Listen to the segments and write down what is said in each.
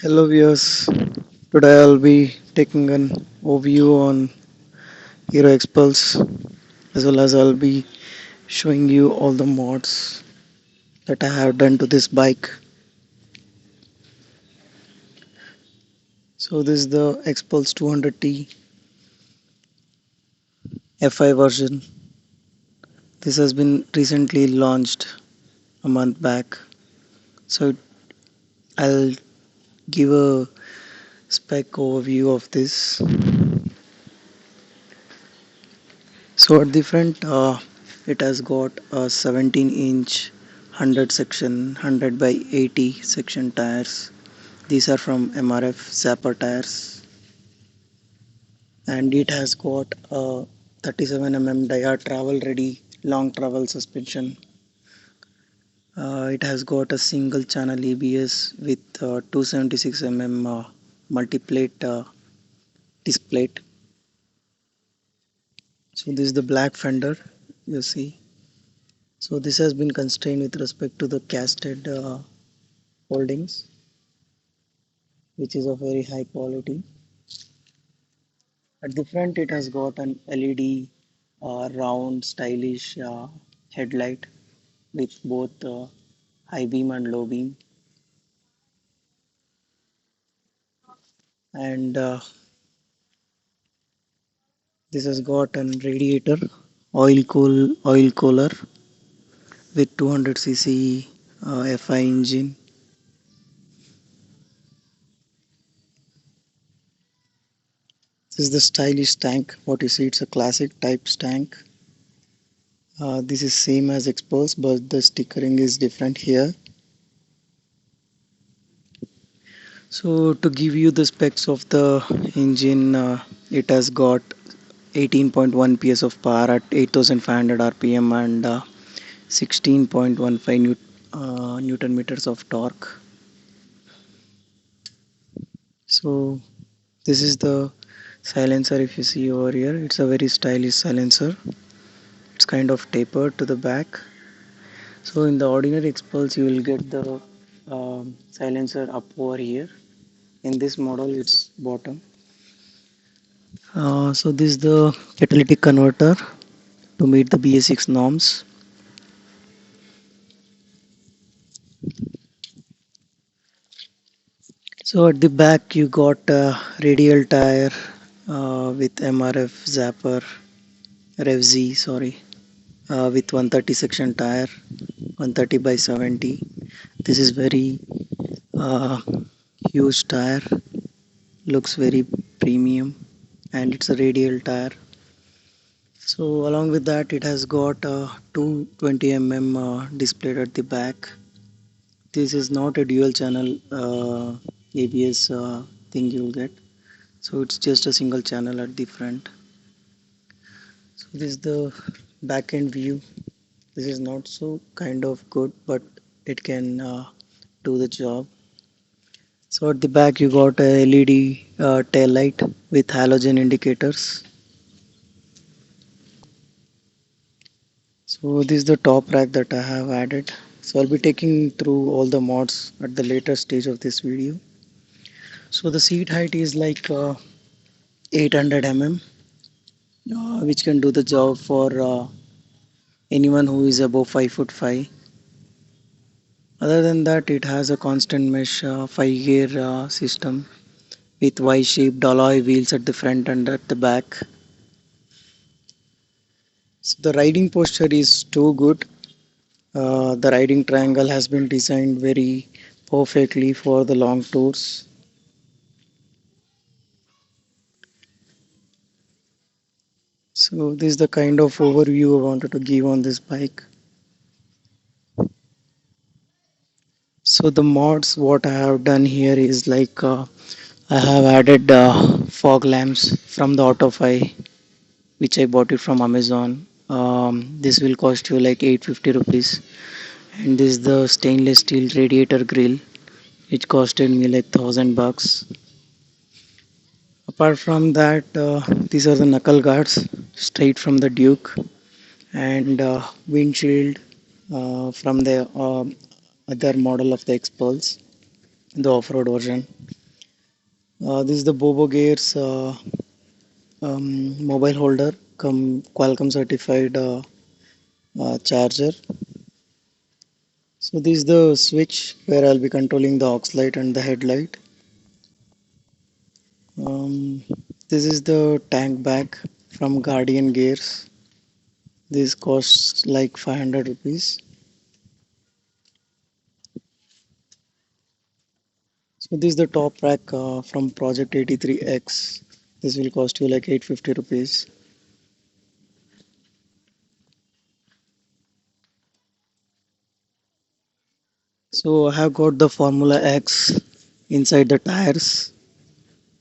Hello viewers, today I'll be taking an overview on Hero X Pulse as well as I'll be showing you all the mods that I have done to this bike. So this is the X Pulse 200T FI version. This has been recently launched a month back. So I'll give a spec overview of this. So at the front, it has got a 17-inch 100 section 100 by 80 section tires. These are from MRF Zapper tires, and it has got a 37 dia travel ready long travel suspension. It has got a single channel ABS with 276 multi-plate display. So this is the black fender you see. So this has been constrained with respect to the casted holdings, which is of very high quality. At the front, it has got an LED round, stylish headlight with both high beam and low beam, and this has got an radiator, oil cooler with 200 cc FI engine. This is the stylish tank. What you see, it's a classic type tank. This is same as Expulse, but the stickering is different here. So to give you the specs of the engine, it has got 18.1 PS of power at 8500 RPM and 16.15 Newton meters of torque. So this is the silencer. If you see over here, it's a very stylish silencer. It's kind of tapered to the back. So in the ordinary Expulse, you will get the silencer up over here. In this model, it's bottom. So this is the catalytic converter to meet the BS6 norms. So at the back you got a radial tire with MRF Zapper Rev Z, sorry, with 130 section tire, 130 by 70. This is very uh, huge tire, looks very premium, and it's a radial tire. So along with that, it has got a 220 displayed at the back. This is not a dual channel ABS thing you'll get. So it's just a single channel at the front. So this is the back end view. This is not so kind of good, but it can do the job. So at the back you got a LED tail light with halogen indicators. So this is the top rack that I have added. So I'll be taking through all the mods at the later stage of this video. So the seat height is like 800 which can do the job for anyone who is above 5 foot 5. Other than that, it has a constant mesh 5 gear system with Y-shaped alloy wheels at the front and at the back. So the riding posture is too good. The riding triangle has been designed very perfectly for the long tours. So this is the kind of overview I wanted to give on this bike. So the mods what I have done here is like I have added fog lamps from the Autofy, which I bought it from Amazon. This will cost you like 850 rupees. And this is the stainless steel radiator grill, which costed me like $1000. Apart from that, these are the knuckle guards straight from the Duke, and windshield from the other model of the Expulse. the off-road version. This is the Bobo Gears mobile holder, Qualcomm certified charger. So this is the switch where I'll be controlling the aux light and the headlight. Um, this is the tank bag from Guardian Gears. This costs like 500 rupees. So this is the top rack from Project 83X. This will cost you like 850 rupees. So I have got the Formula X inside the tires.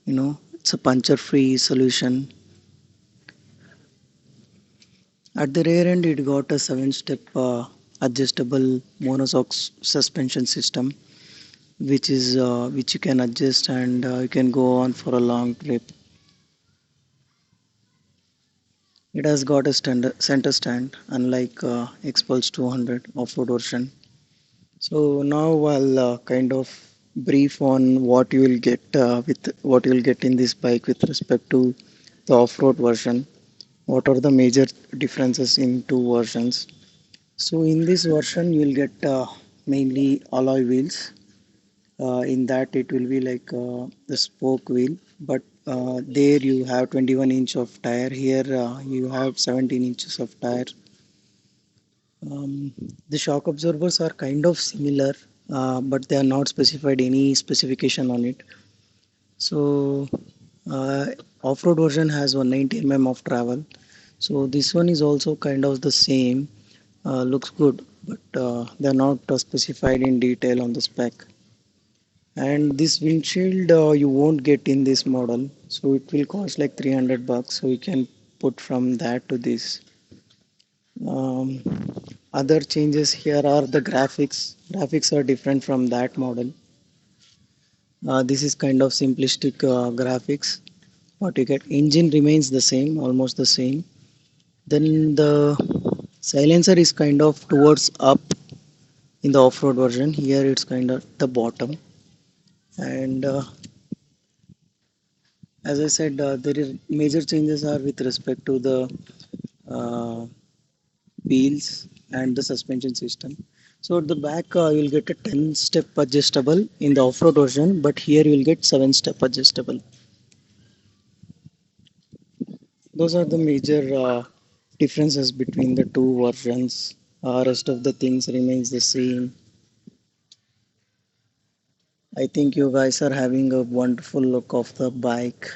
It's a puncture free solution. At the rear end, it got a 7 step adjustable monoshock suspension system, which you can adjust and you can go on for a long trip. It has got a center stand, unlike Xpulse 200 off-road version. So now I'll kind of brief on what you will get in this bike with respect to the off-road version. What are the major differences in two versions? So in this version, you will get mainly alloy wheels. In that, it will be like the spoke wheel, but there you have 21 inch of tire. Here you have 17 inches of tire. The shock absorbers are kind of similar, but they are not specified any specification on it. So uh, off-road version has 190 mm of travel. So this one is also kind of the same. Looks good, but they're not specified in detail on the spec. And this windshield you won't get in this model, so it will cost like 300 bucks. So you can put from that to this. Um, Other changes here are the graphics. Graphics are different from that model. This is kind of simplistic graphics. What you get, engine remains the same, almost the same. Then the silencer is kind of towards up in the off-road version. Here it's kind of the bottom. And as I said, there is major changes are with respect to the uh, wheels and the suspension system. So at the back, you'll get a 10-step adjustable in the off-road version, but here you'll get 7-step adjustable. Those are the major differences between the two versions. Rest of the things remains the same. I think you guys are having a wonderful look of the bike.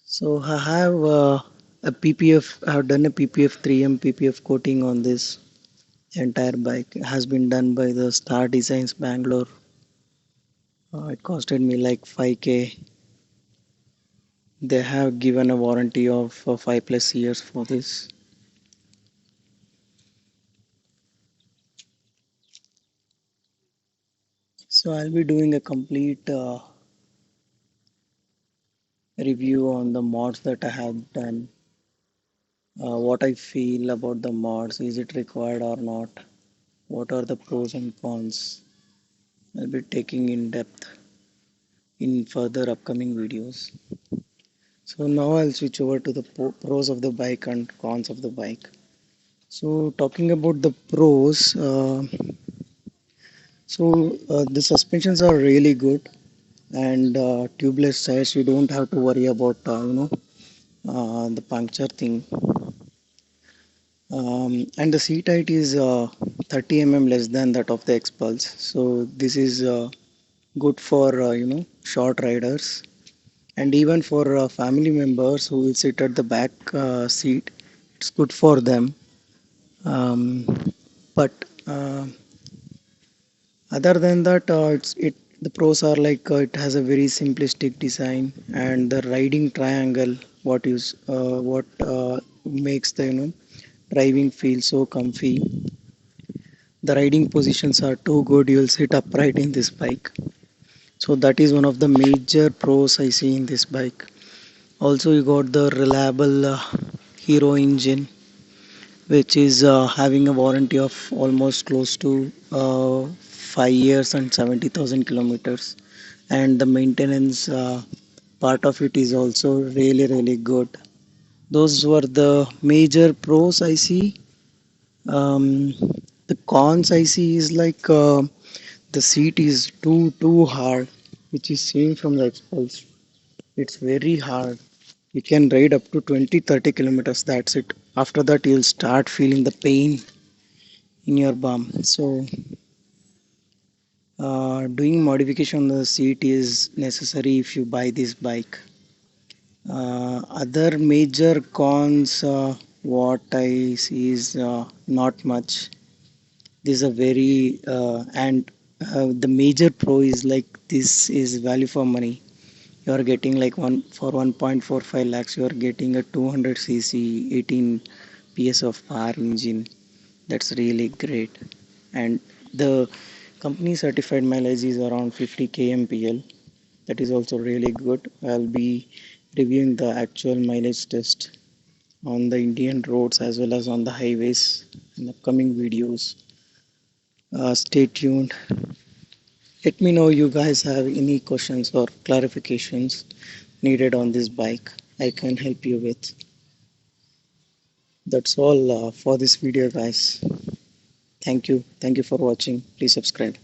So I have a PPF. I have done a PPF 3M PPF coating on this entire bike. It has been done by the Star Designs Bangalore. It costed me like 5K. They have given a warranty of 5 plus years for this. So I'll be doing a complete review on the mods that I have done. What I feel about the mods. Is it required or not? What are the pros and cons? I'll be taking in depth in further upcoming videos. So now I'll switch over to the pros of the bike and cons of the bike. So talking about the pros, the suspensions are really good and tubeless tires. You don't have to worry about the puncture thing. And the seat height is 30 less than that of the Xpulse. So this is good for short riders and even for family members who will sit at the back seat. It's good for them. Um, but other than that, the pros are like it has a very simplistic design and the riding triangle. What makes the driving feel so comfy. The riding positions are too good. You'll sit upright in this bike. So that is one of the major pros I see in this bike. Also, you got the reliable Hero engine which is having a warranty of almost close to 5 years and 70,000 kilometers, and the maintenance part of it is also really good. Those were the major pros I see. um, the cons I see is like the seat is too hard, which is seen from the exposed. It's very hard. You can ride up to 20-30 kilometers, that's it. After that you'll start feeling the pain in your bum. So doing modification on the seat is necessary if you buy this bike. Other major cons, what I see is not much. This is a very and the major pro is like this is value for money. You are getting like one for 1.45 lakhs. You are getting a 200 cc 18 PS of power engine. That's really great. And the company certified mileage is around 50 kmpl. That is also really good. I'll be reviewing the actual mileage test on the Indian roads as well as on the highways in upcoming videos. Stay tuned. Let me know you guys have any questions or clarifications needed on this bike. I can help you with. That's all for this video, guys. Thank you. Thank you for watching. Please subscribe.